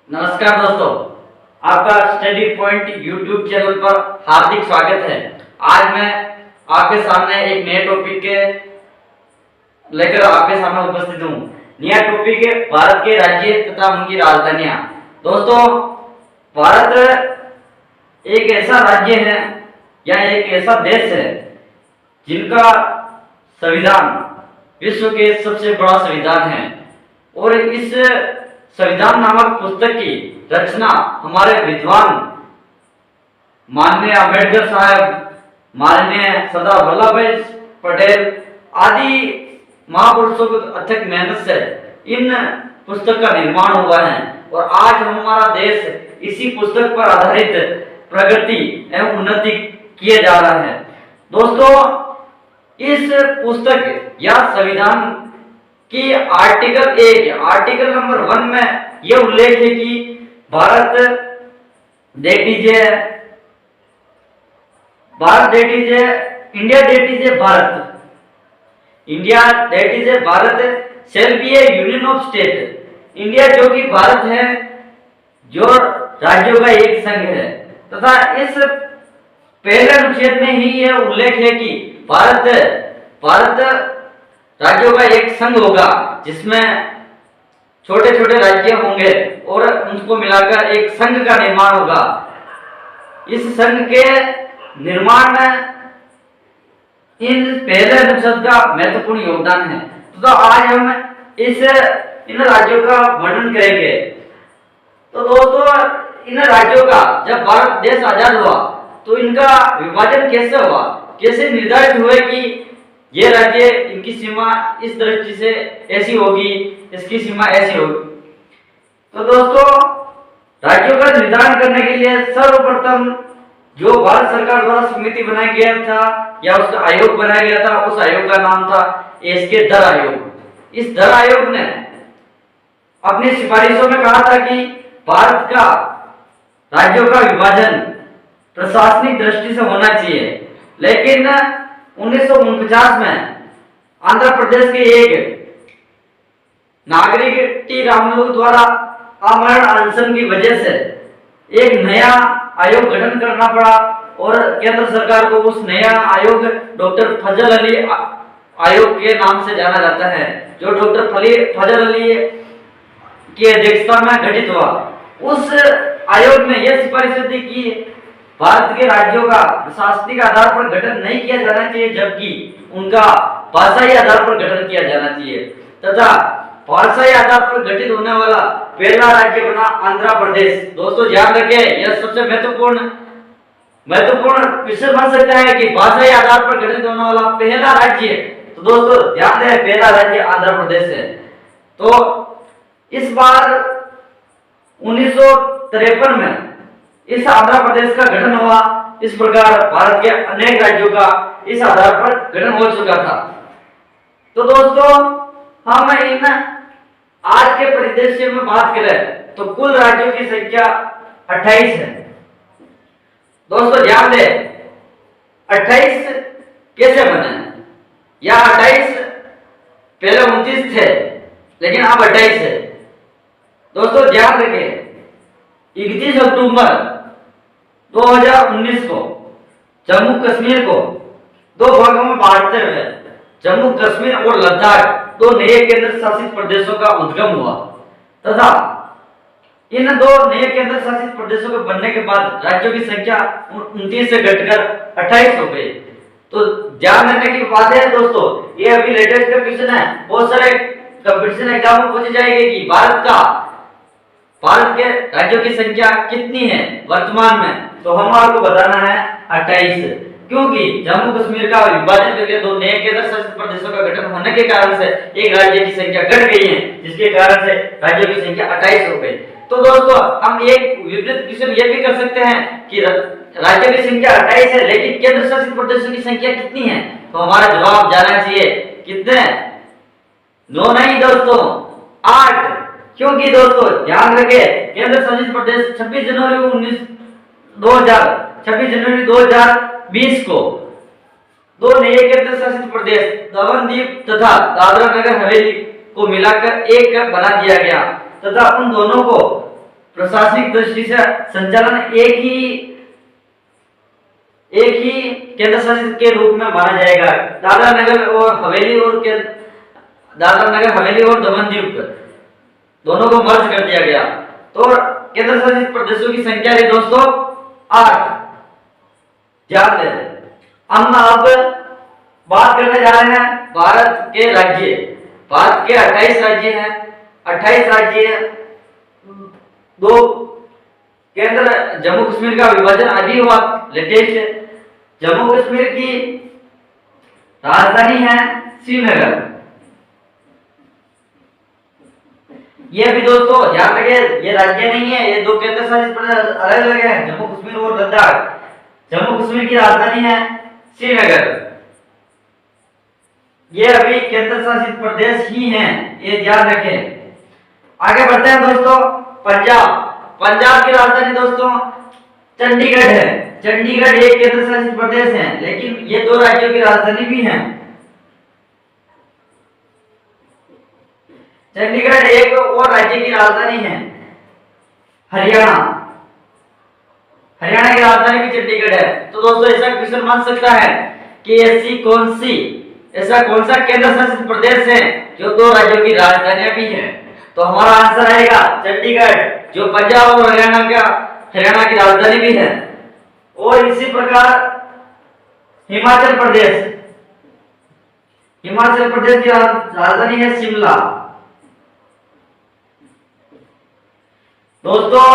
नमस्कार दोस्तों, आपका स्टडी पॉइंट यूट्यूब चैनल पर हार्दिक स्वागत है। आज मैं आपके सामने एक नए टॉपिक के लेकर आपके सामने उपस्थित हूँ। नया टॉपिक है भारत के राज्य तथा उनकी राजधानियाँ। दोस्तों, भारत एक ऐसा राज्य है या एक ऐसा देश है जिनका संविधान विश्व के सबसे बड़ा संविधान है और इस संविधान नामक पुस्तक की रचना हमारे विद्वान माननीय अम्बेडकर साहब, माननीय सरदार वल्लभ भाई पटेल आदि महापुरुषों की अथक मेहनत से इन पुस्तक का निर्माण हुआ है और आज हमारा देश इसी पुस्तक पर आधारित प्रगति एवं उन्नति किए जा रहा है। दोस्तों, इस पुस्तक या संविधान कि आर्टिकल नंबर 1 में यह उल्लेख है कि भारत देख लीजिए, India that is a Bharat, India that is a Bharat shall be A union of state. India जो कि भारत है, जो राज्यों का एक संघ है तथा इस पहले अनुच्छेद में ही यह उल्लेख है कि भारत राज्यों का एक संघ होगा जिसमें छोटे छोटे राज्य होंगे और उनको मिलाकर एक संघ का निर्माण होगा। इस संघ के निर्माण में इन पहले अनुच्छेद का महत्वपूर्ण योगदान है। तो आज हम इन राज्यों का वर्णन करेंगे। तो दोस्तों, इन राज्यों का जब भारत देश आजाद हुआ तो इनका विभाजन कैसे हुआ, कैसे निर्धारित हुए कि ये राज्य इनकी सीमा इस दृष्टि से ऐसी होगी, इसकी सीमा ऐसी होगी। तो दोस्तों, राज्यों का निर्धारण करने के लिए सर्वप्रथम जो भारत सरकार द्वारा समिति बनाया गया था या उसका आयोग बनाया गया था, उस आयोग का नाम था एसके दर आयोग। इस दर आयोग ने अपनी सिफारिशों में कहा था कि भारत का राज्यों का विभाजन प्रशासनिक दृष्टि से होना चाहिए, लेकिन 1949 में आंध्र प्रदेश के एक नागरिक टी रामलू द्वारा आमरण अनशन की वजह से एक नया आयोग गठन करना पड़ा और केंद्र सरकार को उस नया आयोग डॉक्टर फजल अली आयोग के नाम से जाना जाता है, जो डॉक्टर फजल अली की अध्यक्षता में गठित हुआ। उस आयोग ने यह सिफारिश दी कि भारत के राज्यों का प्रशासनिक आधार पर गठन नहीं किया जाना चाहिए, जबकि उनका भाषाई आधार पर गठन किया जाना चाहिए तथा भाषाई आधार पर गठित होने वाला पहला राज्य बना आंध्र प्रदेश। दोस्तों, ध्यान रखें, यह सबसे महत्वपूर्ण विषय बन सकता है कि भाषाई आधार पर गठित होने वाला पहला राज्य। तो दोस्तों, ध्यान दें, पहला राज्य आंध्र प्रदेश है। तो इस बार 1953 में इस आंध्र प्रदेश का गठन हुआ। इस प्रकार भारत के अनेक राज्यों का इस आधार पर गठन हो चुका था। तो दोस्तों, हम इन आज के परिदृश्य में बात करें तो कुल राज्यों की संख्या 28 है। दोस्तों, ध्यान दें, 28 कैसे बने? या 28 पहले 29 थे लेकिन अब 28 है। दोस्तों, ध्यान रखें, 31 अक्टूबर 2019 को जम्मू कश्मीर को दो भागों में बांटते हुए जम्मू कश्मीर और लद्दाख दो नए केंद्र शासित प्रदेशों का उद्गम हुआ तथा इन दो नए केंद्र शासित प्रदेशों के बनने के बाद राज्यों की संख्या 29 से घटकर 28 हो गई। तो ध्यान देने की बात है दोस्तों, ये अभी लेटेस्ट क्वेश्चन है, बहुत सारे कंपटीशन एग्जाम में पूछे जाएंगे कि भारत के राज्यों की संख्या कितनी है वर्तमान में। तो हम आपको बताना है 28, क्योंकि जम्मू कश्मीर का विभाजन करके दो नए केंद्र शासित प्रदेशों का गठन होने के कारण से एक राज्य की संख्या घट गई है, जिसके कारण से राज्यों की संख्या 28 हो गई। तो दोस्तों, हम एक विपरीत क्वेश्चन ये भी कर सकते हैं कि राज्यों की संख्या 28 है लेकिन केंद्र शासित प्रदेशों की संख्या कितनी है। तो हमारा जवाब जाना चाहिए कितने? 9 नहीं दोस्तों, 8। क्योंकि दोस्तों, ध्यान रखें, केंद्र शासित प्रदेश 26 जनवरी 2020 को दो नए केंद्र शासित प्रदेश दमन-दीव तथा दादरा नगर हवेली को मिलाकर एक बना दिया गया तथा उन दोनों को प्रशासनिक दृष्टि से संचालन एक ही केंद्र शासित के रूप में माना जाएगा। दादरा नगर हवेली और दमन दीव दोनों को मर्ज कर दिया गया। तो केंद्र शासित प्रदेशों की संख्या है दोस्तों 8। ध्यान दें। हम अब बात करने जा रहे हैं भारत के राज्य। भारत के 28 राज्य हैं। 28 राज्य, 2 केंद्र, जम्मू कश्मीर का विभाजन अभी हुआ लेटेस्ट। जम्मू कश्मीर की राजधानी है श्रीनगर। ये भी दोस्तों ध्यान रखिए, ये राज्य नहीं है, ये 2 केंद्र शासित प्रदेश अलग अलग हैं, जम्मू कश्मीर और लद्दाख। जम्मू कश्मीर की राजधानी है श्रीनगर। ये अभी केंद्र शासित प्रदेश ही हैं, ये ध्यान रखें। आगे बढ़ते हैं दोस्तों। पंजाब की राजधानी दोस्तों चंडीगढ़ है। चंडीगढ़ एक केंद्र शासित प्रदेश है, लेकिन ये 2 राज्यों की राजधानी भी है। चंडीगढ़ एक और राज्य की राजधानी है हरियाणा। हरियाणा की राजधानी भी चंडीगढ़ है। तो दोस्तों ऐसा क्वेश्चन बन सकता है कि ऐसा कौन सा केंद्र शासित प्रदेश है जो 2 राज्यों की राजधानियां भी हैं? तो हमारा आंसर आएगा चंडीगढ़, जो पंजाब और हरियाणा की राजधानी भी है। और इसी प्रकार हिमाचल प्रदेश की राजधानी है शिमला। दोस्तों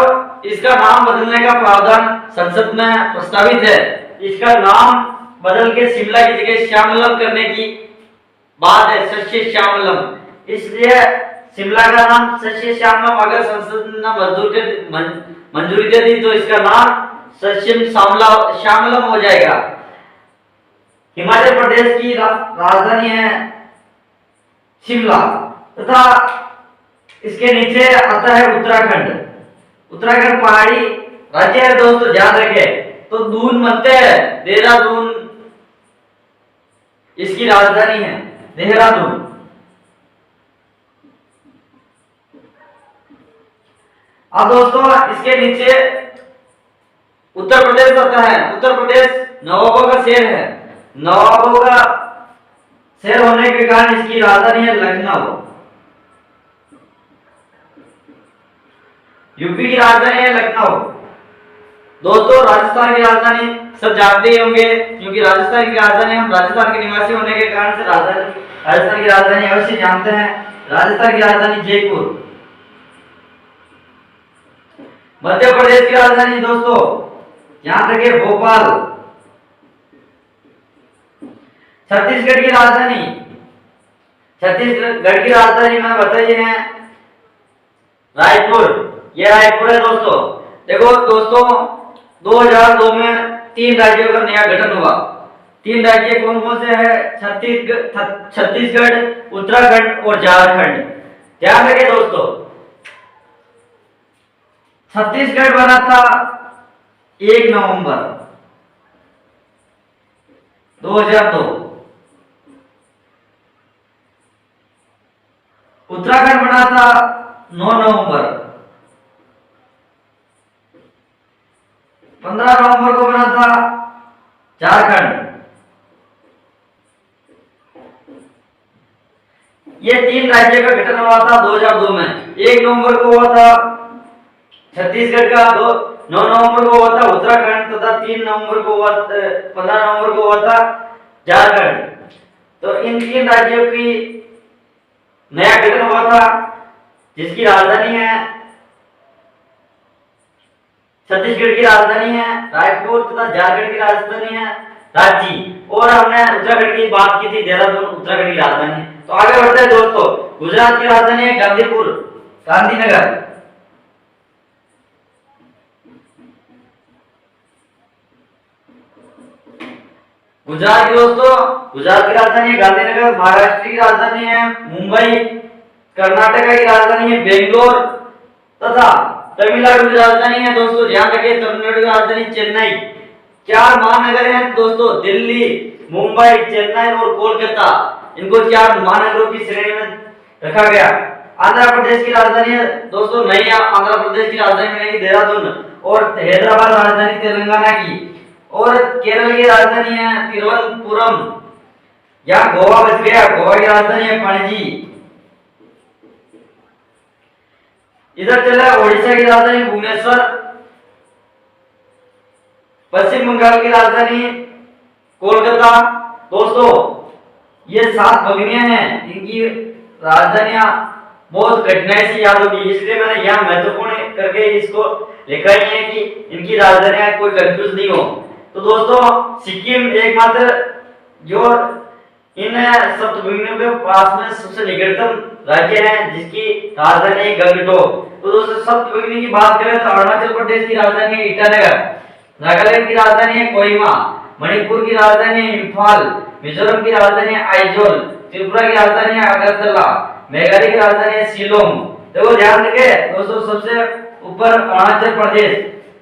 इसका नाम बदलने का प्रावधान संसद में प्रस्तावित है। इसका नाम बदल के शिमला की जगह श्यामलम करने की बात है, सस्य श्यामलम। इसलिए शिमला का नाम सस्य श्यामलम अगर संसद ने मंजूरी दे दी तो इसका नाम सस्य श्यामलम हो जाएगा। हिमाचल प्रदेश की राजधानी है शिमला तथा इसके नीचे आता है उत्तराखंड। उत्तराखंड पहाड़ी राज्य है दोस्तों, ध्यान रखें। तो दून बनते हैं, देहरादून इसकी राजधानी है, देहरादून। अब दोस्तों इसके नीचे उत्तर प्रदेश आता है। उत्तर प्रदेश नवाबों का शहर है। नवाबों का शहर होने के कारण इसकी राजधानी है लखनऊ। यूपी की राजधानी है लखनऊ। दोस्तों राजस्थान की राजधानी सब जानते ही होंगे, क्योंकि राजस्थान की राजधानी हम राजस्थान के निवासी होने के कारण से राजस्थान की राजधानी अवश्य जानते हैं। राजस्थान की राजधानी जयपुर। मध्य प्रदेश की राजधानी दोस्तों याद रखिए भोपाल। छत्तीसगढ़ की राजधानी मैंने बताई है रायपुर। यह रायपुर है दोस्तों। देखो दोस्तों 2002 में 3 राज्यों का नया गठन हुआ। 3 राज्य कौन कौन से हैं? छत्तीसगढ़, उत्तराखंड और झारखंड। ध्यान रखिए दोस्तों, छत्तीसगढ़ बना था 1 नवंबर 2002। उत्तराखंड बना था 9 नवंबर। 15 नवंबर को बना था झारखंड। ये 3 राज्यों का गठन हुआ था 2002 में। 1 नवंबर को हुआ था छत्तीसगढ़ का, 9 नवंबर को हुआ था उत्तराखंड तथा 15 नवंबर को हुआ था झारखंड। तो इन 3 राज्यों की नया गठन हुआ था, जिसकी राजधानी है छत्तीसगढ़ की राजधानी है रायपुर तथा झारखंड की राजधानी है रांची। और हमने उत्तराखंड की बात की थी, देहरादून उत्तराखंड की राजधानी है। तो आगे बढ़ते हैं दोस्तों। गुजरात की राजधानी है गांधीनगर। गुजरात की राजधानी है गांधीनगर। महाराष्ट्र की राजधानी है मुंबई। कर्नाटक की राजधानी है बेंगलोर तथा तमिलनाडु की राजधानी है दोस्तों, ध्यान रखिए, तमिलनाडु की राजधानी चेन्नई। 4 महानगर हैं दोस्तों, दिल्ली, मुंबई, चेन्नई और कोलकाता। इनको 4 महानगरों की श्रेणी में रखा गया। आंध्र प्रदेश की राजधानी है दोस्तों नई आंध्र प्रदेश की राजधानी मिलेगी देहरादून, और हैदराबाद राजधानी तेलंगाना की, और केरल की राजधानी है तिरुवनंतपुरम। यहाँ गोवा बच गया, गोवा की राजधानी है पणजी। इधर चला ओडिशा की राजधानी भुवनेश्वर, पश्चिम बंगाल की राजधानी कोलकाता। दोस्तों ये 7 भगनियां हैं, इनकी राजधानियां बहुत कठिनाई से याद होगी, इसलिए मैंने यहाँ महत्वपूर्ण करके इसको लिखा ही है कि इनकी राजधानियां कोई कंफ्यूज नहीं हो। तो दोस्तों सिक्किम एकमात्र जो इन सप्तभूमियों के पास में सबसे निकटतम राज्य है जिसकी राजधानी है गंगटोक। तो दोस्तों सप्तभूमि की बात करें तो अरुणाचल प्रदेश की राजधानी है ईटानगर, नागालैंड की राजधानी है कोहिमा, मणिपुर की राजधानी है इम्फाल, मिजोरम की राजधानी है आइजोल, त्रिपुरा की राजधानी है अगरतला, मेघालय की राजधानी है शिलोंग। देखो ध्यान रखे दोस्तों, सबसे ऊपर अरुणाचल प्रदेश,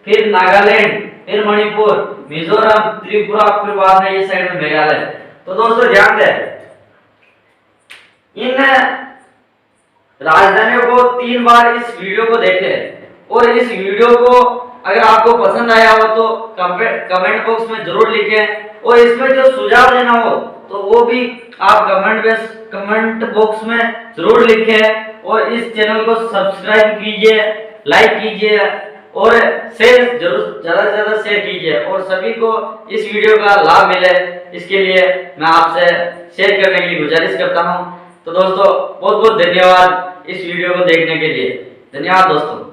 फिर नागालैंड, फिर मणिपुर, मिजोरम, त्रिपुरा, फिर बाद में ये साइड में मेघालय। तो दोस्तों ध्यान दें, इन राजधानियों को 3 बार इस वीडियो को देखें, और इस वीडियो को अगर आपको पसंद आया हो तो कमेंट बॉक्स में जरूर लिखें, और इसमें जो सुझाव देना हो तो वो भी आप कमेंट बॉक्स में जरूर लिखें, और इस चैनल को सब्सक्राइब कीजिए, लाइक कीजिए, और शेयर जरूर ज्यादा से ज्यादा शेयर कीजिए, और सभी को इस वीडियो का लाभ मिले इसके लिए मैं आपसे शेयर करने के लिए गुजारिश करता हूं। तो दोस्तों बहुत बहुत धन्यवाद इस वीडियो को देखने के लिए। धन्यवाद दोस्तों।